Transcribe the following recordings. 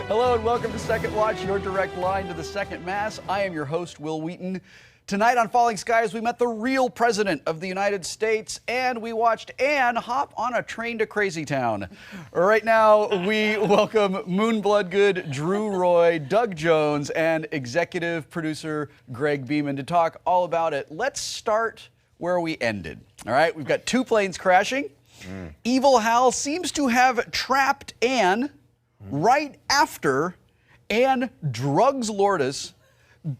Hello and welcome to Second Watch, your direct line to the second mass. I am your host, Will Wheaton. Tonight on Falling Skies, we met the real president of the United States, and we watched Anne hop on a train to Crazy Town. Right now, we welcome Moon Bloodgood, Drew Roy, Doug Jones, and executive producer Greg Beeman to talk all about it. Let's start where we ended. All right, we've got two planes crashing. Evil Hal seems to have trapped Anne right after Anne drugs Lourdes,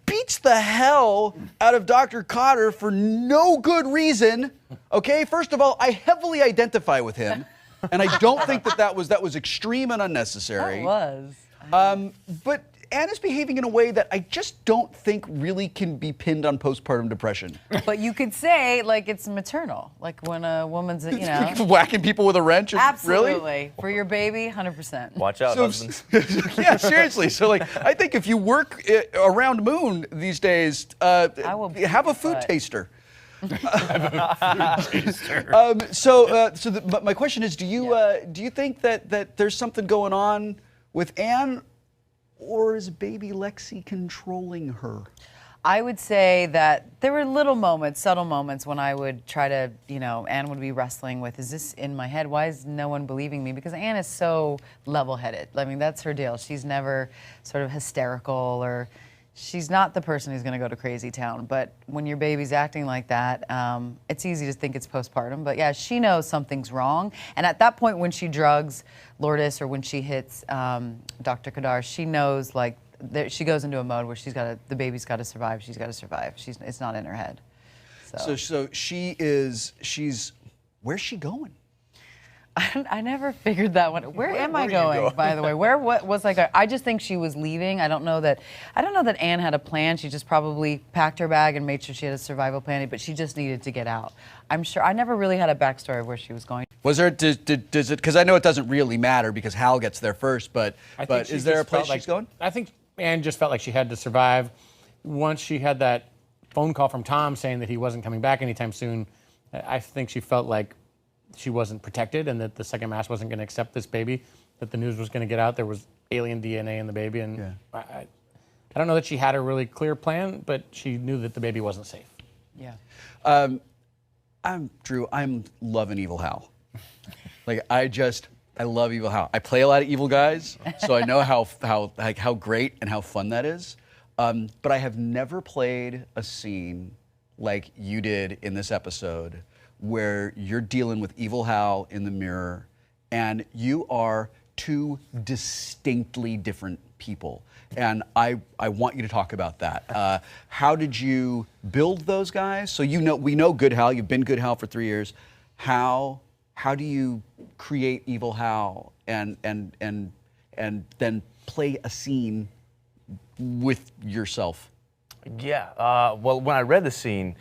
beats the hell out of Dr. Cotter for no good reason. Okay, first of all, I heavily identify with him, and I don't think that was extreme and unnecessary. It was. But Anne is behaving in a way that I just don't think really can be pinned on postpartum depression. But you could say, like, it's maternal. Like when a woman's, you know. Whacking people with a wrench? Absolutely. Really? For your baby, 100%. Watch out, husbands. Yeah, seriously. So, like, I think if you work around Moon these days, I will have a food but- taster. My question is, do you think that there's something going on with Anne, or is baby Lexi controlling her? I would say that there were little moments, subtle moments, when I would try to, you know, Anne would be wrestling with, is this in my head? Why is no one believing me? Because Anne is so level-headed. I mean, that's her deal. She's never sort of hysterical, or she's not the person who's going to go to Crazy Town. But when your baby's acting like that, it's easy to think it's postpartum. But yeah, she knows something's wrong. And at that point, when she drugs Lourdes or when she hits Dr. Kadar, she knows, like, she goes into a mode where the baby's got to survive. She's got to survive. It's not in her head. So where's she going? I never figured that one. Where am I going, by the way? What was I just think she was leaving. I don't know that Anne had a plan. She just probably packed her bag and made sure she had a survival plan, but she just needed to get out. I'm sure I never really had a backstory of where she was going. Was there, does it, because I know it doesn't really matter because Hal gets there first, but is there a place she's going? I think Anne just felt like she had to survive. Once she had that phone call from Tom saying that he wasn't coming back anytime soon, I think she felt like she wasn't protected and that the second mass wasn't going to accept this baby, that the news was going to get out. There was alien DNA in the baby, and yeah. I don't know that she had a really clear plan, but she knew that the baby wasn't safe. Yeah. I'm loving Evil Hal. Like, I love Evil Hal. I play a lot of evil guys, so I know how great and how fun that is. But I have never played a scene like you did in this episode, where you're dealing with Evil Hal in the mirror, and you are two distinctly different people. And I want you to talk about that. How did you build those guys? So we know Good Hal. You've been Good Hal for 3 years. How do you create Evil Hal and then play a scene with yourself? Yeah. Well, when I read the scene,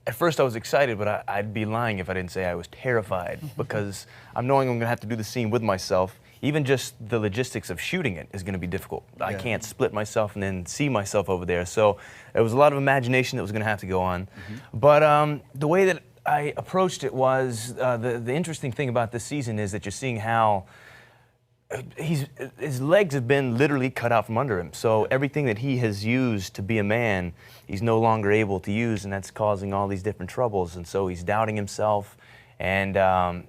at first I was excited, but I'd be lying if I didn't say I was terrified because I'm knowing I'm going to have to do the scene with myself. Even just the logistics of shooting it is going to be difficult. Yeah. I can't split myself and then see myself over there. So there was a lot of imagination that was going to have to go on. Mm-hmm. But the way that I approached it was, the interesting thing about this season is that you're seeing how his legs have been literally cut out from under him. So everything that he has used to be a man, he's no longer able to use, and that's causing all these different troubles. And so he's doubting himself, and the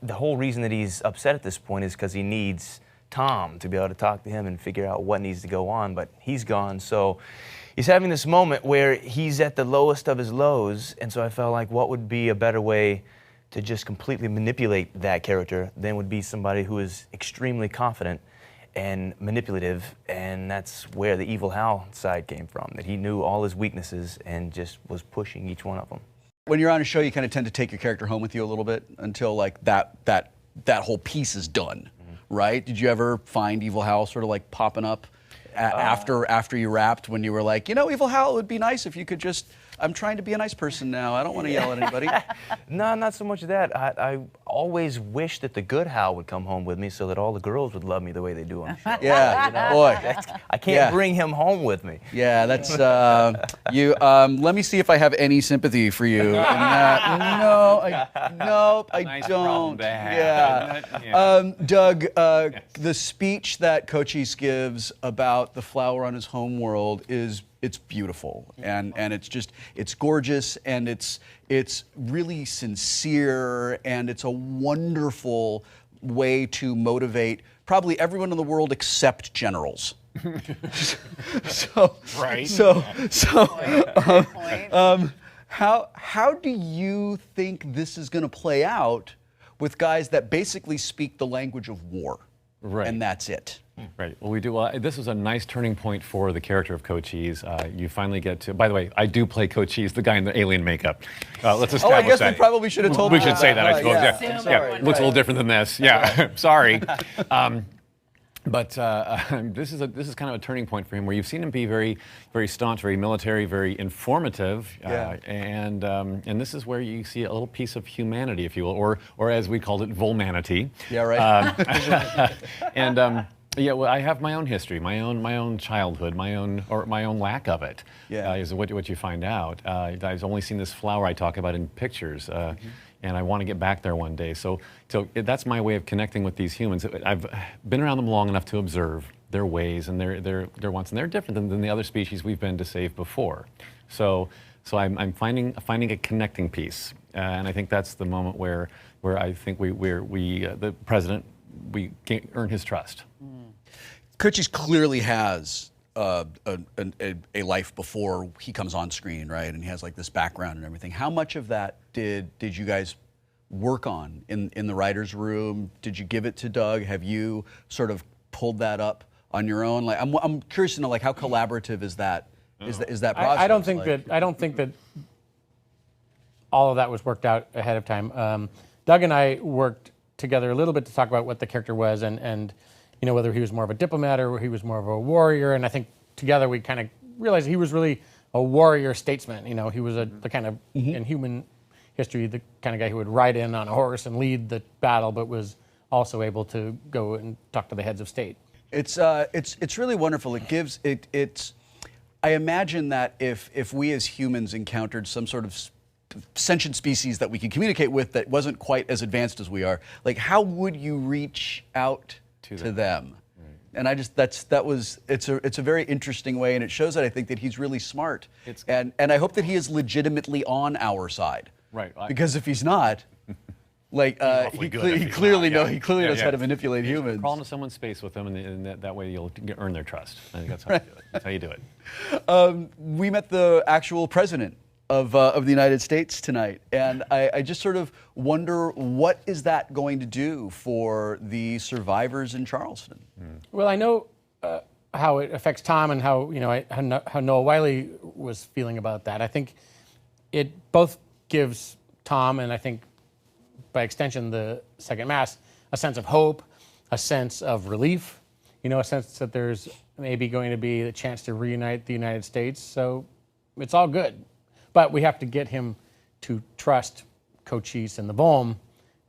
whole reason that he's upset at this point is because he needs Tom to be able to talk to him and figure out what needs to go on, but he's gone. So he's having this moment where he's at the lowest of his lows, and so I felt like what would be a better way to just completely manipulate that character than would be somebody who is extremely confident and manipulative, and that's where the Evil Hal side came from, that he knew all his weaknesses and just was pushing each one of them. When you're on a show, you kind of tend to take your character home with you a little bit until like that whole piece is done, right? Did you ever find Evil Hal sort of like popping up after you wrapped, when you were like, Evil Hal, it would be nice if you could just, I'm trying to be a nice person now. I don't want to yell at anybody. No, not so much of that. I always wish that the Good Hal would come home with me so that all the girls would love me the way they do on the show. Yeah, boy. I can't bring him home with me. Yeah, that's, let me see if I have any sympathy for you in that. No, I nice don't. problem to have, isn't it? Yeah. Doug, the speech that Cochise gives about the flower on his home world it's beautiful, and it's gorgeous, and it's really sincere, and it's a wonderful way to motivate probably everyone in the world except generals. Right. How do you think this is going to play out with guys that basically speak the language of war, Right. and that's it? Right. Well, we do. Well, this was a nice turning point for the character of Cochise. You finally get to. By the way, I do play Cochise, the guy in the alien makeup. Let's establish Oh, I guess that. we probably should have told. We should say that, I Right, suppose. yeah. Yeah. I'm Yeah. sorry. Looks a little different than this. Yeah. Sorry. But this is kind of a turning point for him, where you've seen him be very, very staunch, very military, very informative, Yeah. and this is where you see a little piece of humanity, if you will, or as we called it, vulmanity. Yeah, right. Yeah, well, I have my own history, my own childhood, my own lack of it. Yeah. Is what you find out. I've only seen this flower I talk about in pictures. And I want to get back there one day. So that's my way of connecting with these humans. I've been around them long enough to observe their ways and their wants, and they're different than the other species we've been to save before. So I'm finding a connecting piece, and I think that's the moment where I think the president, we can earn his trust. Cochise clearly has a life before he comes on screen, right? And he has like this background and everything. How much of that did you guys work on in the writer's room? Did you give it to Doug? Have you sort of pulled that up on your own? Like, I'm curious to know, like, how collaborative is that? Is that process? I don't think that all of that was worked out ahead of time. Doug and I worked together a little bit to talk about what the character was, and you know, whether he was more of a diplomat or he was more of a warrior. And I think together we kind of realized he was really a warrior statesman. You know, he was the kind of, in human history, the kind of guy who would ride in on a horse and lead the battle, but was also able to go and talk to the heads of state. It's really wonderful. It gives it's. I imagine that if we as humans encountered some sort of sentient species that we could communicate with that wasn't quite as advanced as we are, like, how would you reach out to them? And I just it's a very interesting way, and it shows that I think that he's really smart, and I hope that he is legitimately on our side. Right. Because if he's not, like he clearly knows how to manipulate humans. Crawl into someone's space with them, and that way you'll earn their trust. I think that's how you do it. That's how you do it. We met the actual president of the United States tonight, and I just sort of wonder, what is that going to do for the survivors in Charleston? Well, I know how it affects Tom, and how how Noah Wiley was feeling about that. I think it both gives Tom, and I think by extension the Second Mass, a sense of hope, a sense of relief, a sense that there's maybe going to be a chance to reunite the United States. So it's all good. But we have to get him to trust Cochise and the Bohm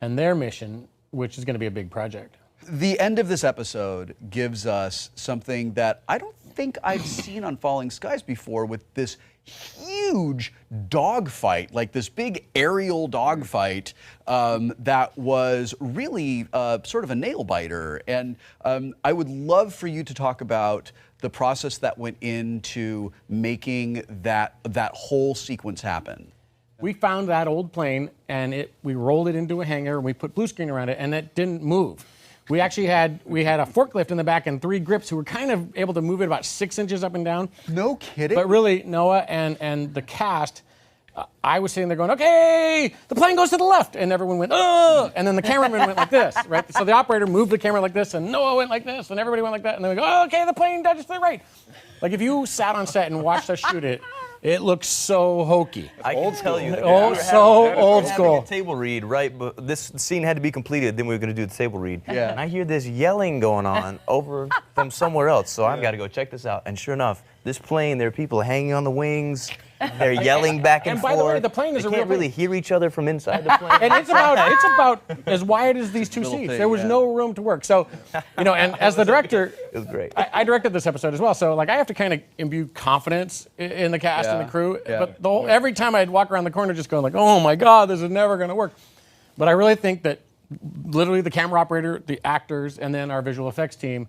and their mission, which is going to be a big project. The end of this episode gives us something that I don't think I've seen on Falling Skies before, with this huge dogfight, like this big aerial dogfight that was really sort of a nail biter. And I would love for you to talk about the process that went into making that whole sequence happen. We found that old plane, and we rolled it into a hangar, and we put blue screen around it, and it didn't move. We actually had a forklift in the back and 3 grips who were kind of able to move it about 6 inches up and down. No kidding. But really, Noah and the cast, I was sitting there going, okay, the plane goes to the left, and everyone went, oh, and then the cameraman went like this, right? So the operator moved the camera like this, and Noah went like this, and everybody went like that, and then we go, oh, okay, the plane dodges to the right. Like, if you sat on set and watched us shoot it, it looks so hokey. I can tell you. Old school. A table read, right? But this scene had to be completed. Then we were going to do the table read. Yeah. And I hear this yelling going on over from somewhere else. So I've got to go check this out. And sure enough, this plane, there are people hanging on the wings. They're yelling back and, And forth. by the way, the plane is they a can't real really hear each other from inside the plane. And it's about as wide as these two Little seats. thing, There was yeah. no room to work. So, and as the director, It was great. I directed this episode as well. So, like, I have to kind of imbue confidence in the cast and Yeah, the crew. yeah. But every time I'd walk around the corner, just going like, "Oh my God, this is never going to work." But I really think that literally the camera operator, the actors, and then our visual effects team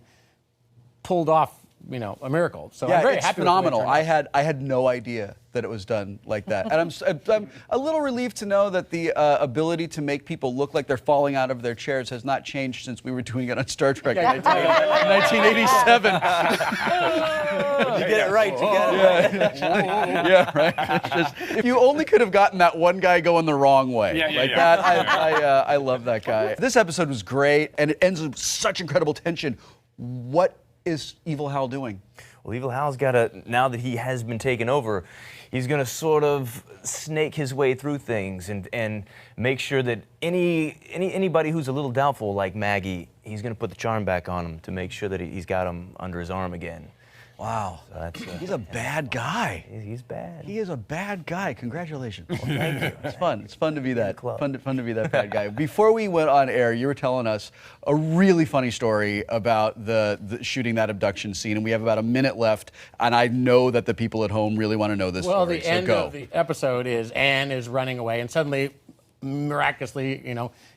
pulled off, a miracle. So Yeah, I'm very it's happy with the way it phenomenal. turned out. I had no idea that it was done like that, and I'm a little relieved to know that the ability to make people look like they're falling out of their chairs has not changed since we were doing it on Star Trek in 1987. You get it right. You get it right. Yeah, right. It's just, if you only could have gotten that one guy going the wrong way, that, I love that guy. This episode was great, and it ends with such incredible tension. What is Evil Hal doing? Well, Evil Hal's got to, now that he has been taken over, he's going to sort of snake his way through things and make sure that anybody who's a little doubtful, like Maggie, he's going to put the charm back on him to make sure that he's got him under his arm again. Wow. So that's, He's a bad guy. He's bad. He is a bad guy. Congratulations. Well, thank you. It's fun. It's fun to be that. club. Fun to be that bad guy. Before we went on air, you were telling us a really funny story about the shooting that abduction scene, and we have about a minute left. And I know that the people at home really want to know this Well, story. the end of the episode is Anne is running away, and suddenly, miraculously,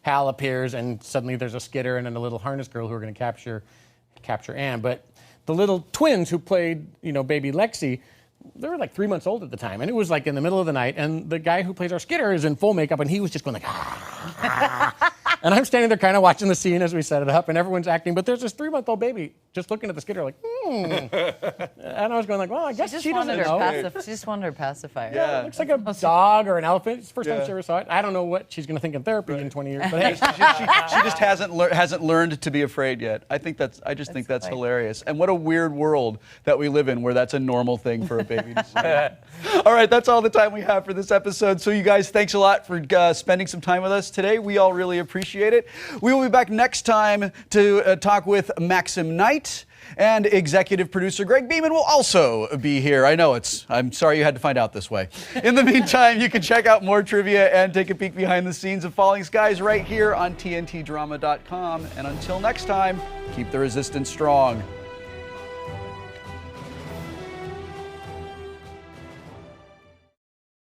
Hal appears, and suddenly there's a skidder and then a little harness girl who are going to capture Anne. But the little twins who played, baby Lexi, they were like 3 months old at the time, and it was like in the middle of the night, and the guy who plays our skidder is in full makeup, and he was just going like, and I'm standing there kind of watching the scene as we set it up, and everyone's acting, but there's this 3-month-old baby just looking at the skidder like, and I was going like, well, I guess she doesn't know. She just wanted her pacifier. Yeah. It looks like a dog or an elephant. It's the first time she ever saw it. I don't know what she's going to think in therapy in 20 years, but hey. she just hasn't learned to be afraid yet. I think that's funny. hilarious. And what a weird world that we live in where that's a normal thing for a baby to see. All right, that's all the time we have for this episode. So you guys, thanks a lot for spending some time with us today. We all really appreciate it. We will be back next time to talk with Maxim Knight. And executive producer Greg Beeman will also be here. I'm sorry you had to find out this way. In the meantime, you can check out more trivia and take a peek behind the scenes of Falling Skies right here on TNTDrama.com. And until next time, keep the resistance strong.